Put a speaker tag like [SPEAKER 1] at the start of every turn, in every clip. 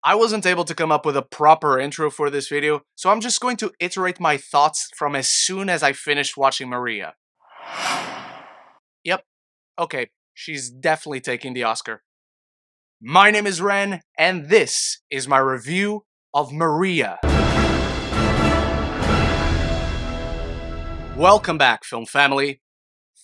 [SPEAKER 1] I wasn't able to come up with a proper intro for this video, so I'm just going to iterate my thoughts from as soon as I finished watching Maria. Yep, okay, she's definitely taking the Oscar. My name is Ren, and this is my review of Maria. Welcome back, film family.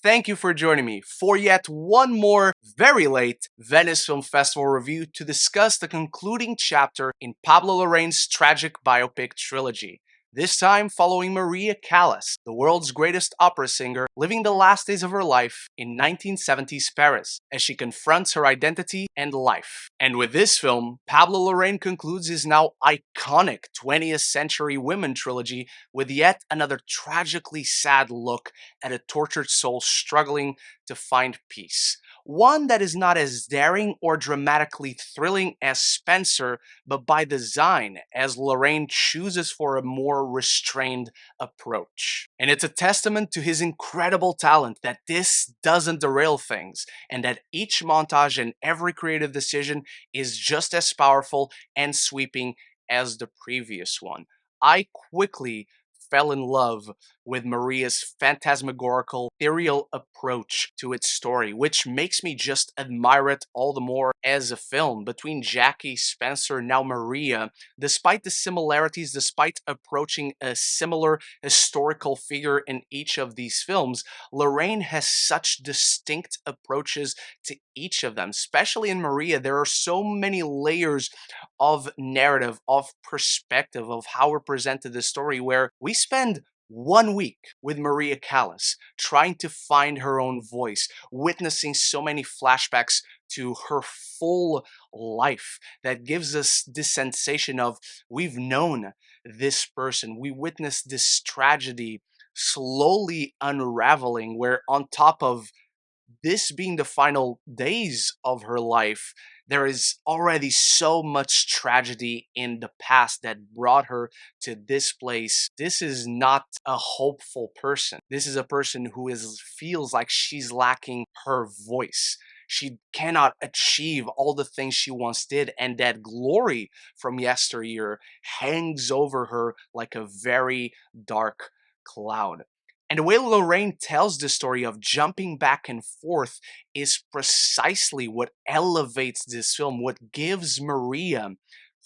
[SPEAKER 1] Thank you for joining me for yet one more very late Venice Film Festival review to discuss the concluding chapter in Pablo Larraín's tragic biopic trilogy. This time following Maria Callas, the world's greatest opera singer, living the last days of her life in 1970s Paris, as she confronts her identity and life. And with this film, Pablo Larraín concludes his now iconic 20th century women trilogy with yet another tragically sad look at a tortured soul struggling to find peace. One that is not as daring or dramatically thrilling as Spencer, but by design, as Larraín chooses for a more restrained approach. And it's a testament to his incredible talent that this doesn't derail things, and that each montage and every creative decision is just as powerful and sweeping as the previous one. I quickly fell in love with Maria's phantasmagorical, ethereal approach to its story, which makes me just admire it all the more as a film. Between Jackie, Spencer, now Maria, despite the similarities, despite approaching a similar historical figure in each of these films, Larraín has such distinct approaches to each of them. Especially in Maria, there are so many layers of narrative, of perspective, of how we're presented the story, where we spend 1 week with Maria Callas, trying to find her own voice, witnessing so many flashbacks to her full life that gives us this sensation of we've known this person, we witnessed this tragedy slowly unraveling, where on top of this being the final days of her life, there is already so much tragedy in the past that brought her to this place. This is not a hopeful person. This is a person who feels like she's lacking her voice. She cannot achieve all the things she once did, and that glory from yesteryear hangs over her like a very dark cloud. And the way Lorraine tells the story of jumping back and forth is precisely what elevates this film, what gives Maria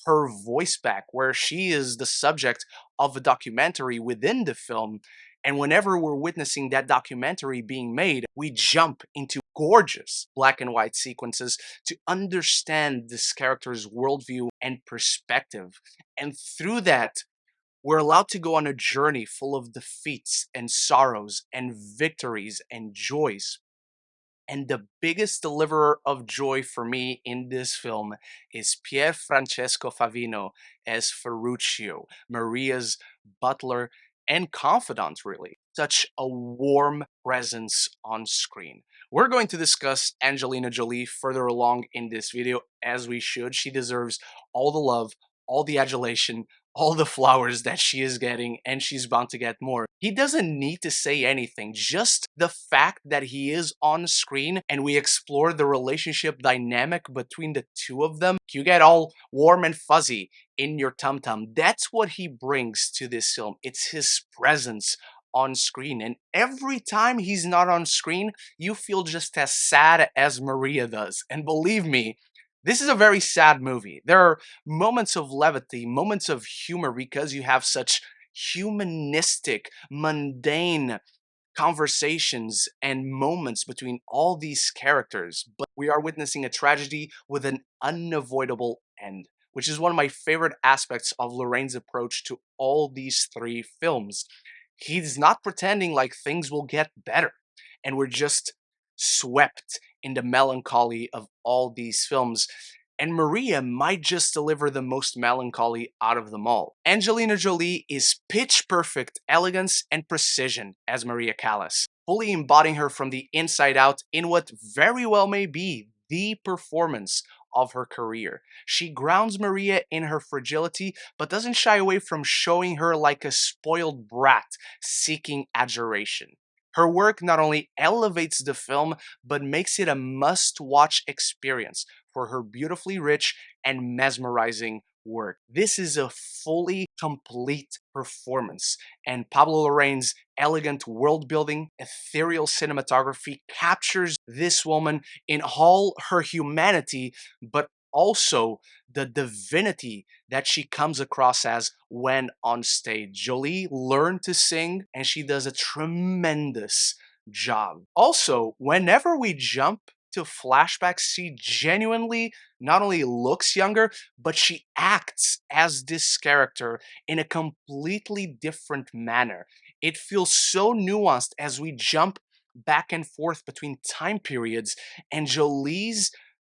[SPEAKER 1] her voice back, where she is the subject of a documentary within the film. And whenever we're witnessing that documentary being made, we jump into gorgeous black and white sequences to understand this character's worldview and perspective. And through that, we're allowed to go on a journey full of defeats and sorrows and victories and joys. And the biggest deliverer of joy for me in this film is Pier Francesco Favino as Ferruccio, Maria's butler and confidant, really. Such a warm presence on screen. We're going to discuss Angelina Jolie further along in this video, as we should. She deserves all the love, all the adulation, all the flowers that she is getting, and she's bound to get more. He doesn't need to say anything, just the fact that he is on screen and we explore the relationship dynamic between the two of them, you get all warm and fuzzy in your tum-tum. That's what he brings to this film. It's his presence on screen, and every time he's not on screen, you feel just as sad as Maria does. And believe me, this is a very sad movie. There are moments of levity, moments of humor, because you have such humanistic, mundane conversations and moments between all these characters. But we are witnessing a tragedy with an unavoidable end, which is one of my favorite aspects of Lorraine's approach to all these three films. He's not pretending like things will get better, and we're just swept in the melancholy of all these films. And Maria might just deliver the most melancholy out of them all. Angelina Jolie is pitch perfect elegance and precision as Maria Callas, fully embodying her from the inside out in what very well may be the performance of her career. She grounds Maria in her fragility, but doesn't shy away from showing her like a spoiled brat seeking adoration. Her work not only elevates the film, but makes it a must-watch experience for her beautifully rich and mesmerizing work. This is a fully complete performance, and Pablo Larraín's elegant world building, ethereal cinematography captures this woman in all her humanity, but also the divinity that she comes across as when on stage. Jolie learned to sing, and she does a tremendous job. Also, whenever we jump to flashbacks, she genuinely not only looks younger, but she acts as this character in a completely different manner. It feels so nuanced as we jump back and forth between time periods, and Jolie's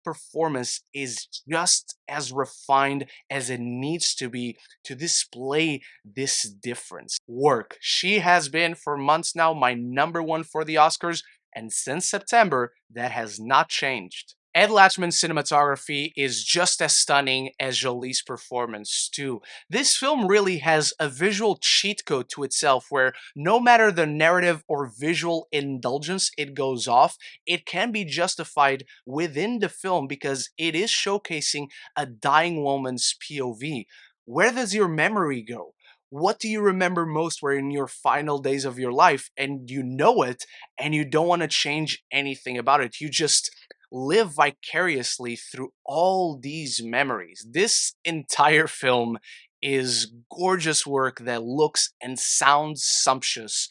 [SPEAKER 1] performance is just as refined as it needs to be to display this difference. Work. She has been for months now my number one for the Oscars, and since September, that has not changed. Ed Latchman's cinematography is just as stunning as Jolie's performance, too. This film really has a visual cheat code to itself where no matter the narrative or visual indulgence it goes off, it can be justified within the film because it is showcasing a dying woman's POV. Where does your memory go? What do you remember most where in your final days of your life and you know it and you don't want to change anything about it? You just live vicariously through all these memories. This entire film is gorgeous work that looks and sounds sumptuous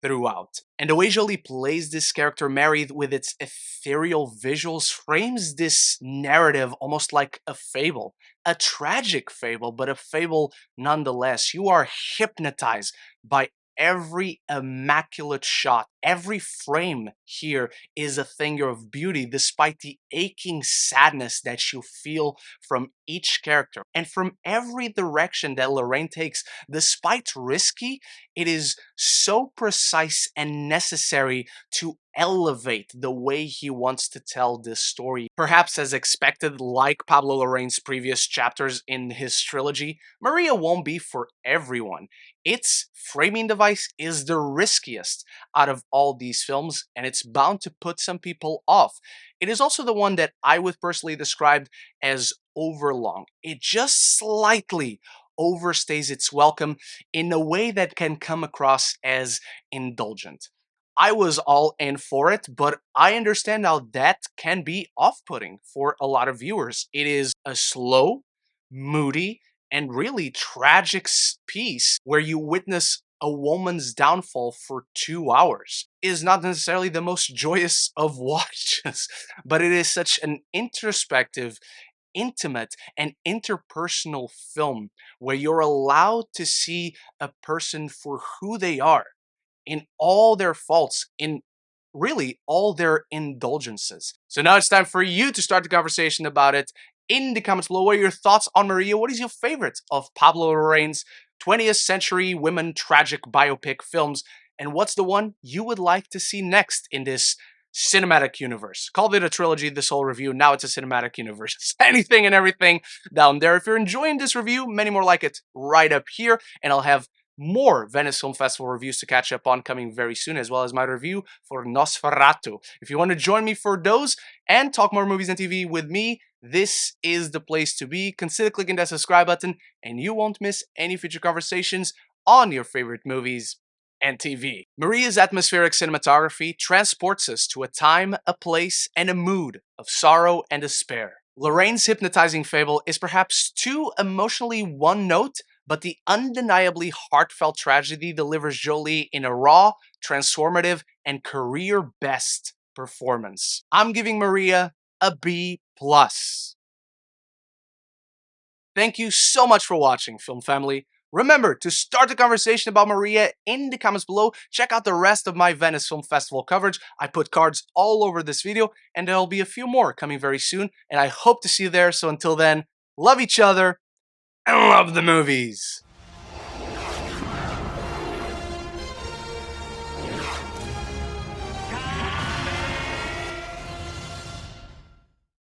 [SPEAKER 1] throughout. And the way Jolie plays this character, married with its ethereal visuals, frames this narrative almost like a fable. A tragic fable, but a fable nonetheless. You are hypnotized by every immaculate shot. Every frame here is a thing of beauty, despite the aching sadness that you feel from each character. And from every direction that Larraín takes, despite risky, it is so precise and necessary to elevate the way he wants to tell this story. Perhaps as expected, like Pablo Larraín's previous chapters in his trilogy, Maria won't be for everyone. Its framing device is the riskiest out of all these films, and it's bound to put some people off. It is also the one that I would personally describe as overlong. It just slightly overstays its welcome in a way that can come across as indulgent. I was all in for it, but I understand how that can be off putting for a lot of viewers. It is a slow, moody, and really tragic piece where you witness a woman's downfall for 2 hours. It is not necessarily the most joyous of watches, but it is such an introspective, intimate, and interpersonal film where you're allowed to see a person for who they are in all their faults, in really all their indulgences. So now it's time for you to start the conversation about it in the comments below. What are your thoughts on Maria? What is your favorite of Pablo Larraín's 20th century women tragic biopic films? And what's the one you would like to see next in this cinematic universe? Called it a trilogy, this whole review. Now it's a cinematic universe. It's anything and everything down there. If you're enjoying this review, many more like it right up here. And I'll have more Venice Film Festival reviews to catch up on coming very soon, as well as my review for Nosferatu. If you want to join me for those and talk more movies and TV with me, this is the place to be. Consider clicking that subscribe button, and you won't miss any future conversations on your favorite movies and TV. Maria's atmospheric cinematography transports us to a time, a place, and a mood of sorrow and despair. Larraín's hypnotizing fable is perhaps too emotionally one-note, but the undeniably heartfelt tragedy delivers Jolie in a raw, transformative, and career-best performance. I'm giving Maria a B+. Thank you so much for watching, Film Family. Remember to start the conversation about Maria in the comments below. Check out the rest of my Venice Film Festival coverage. I put cards all over this video, and there'll be a few more coming very soon, and I hope to see you there. So until then, love each other and love the movies.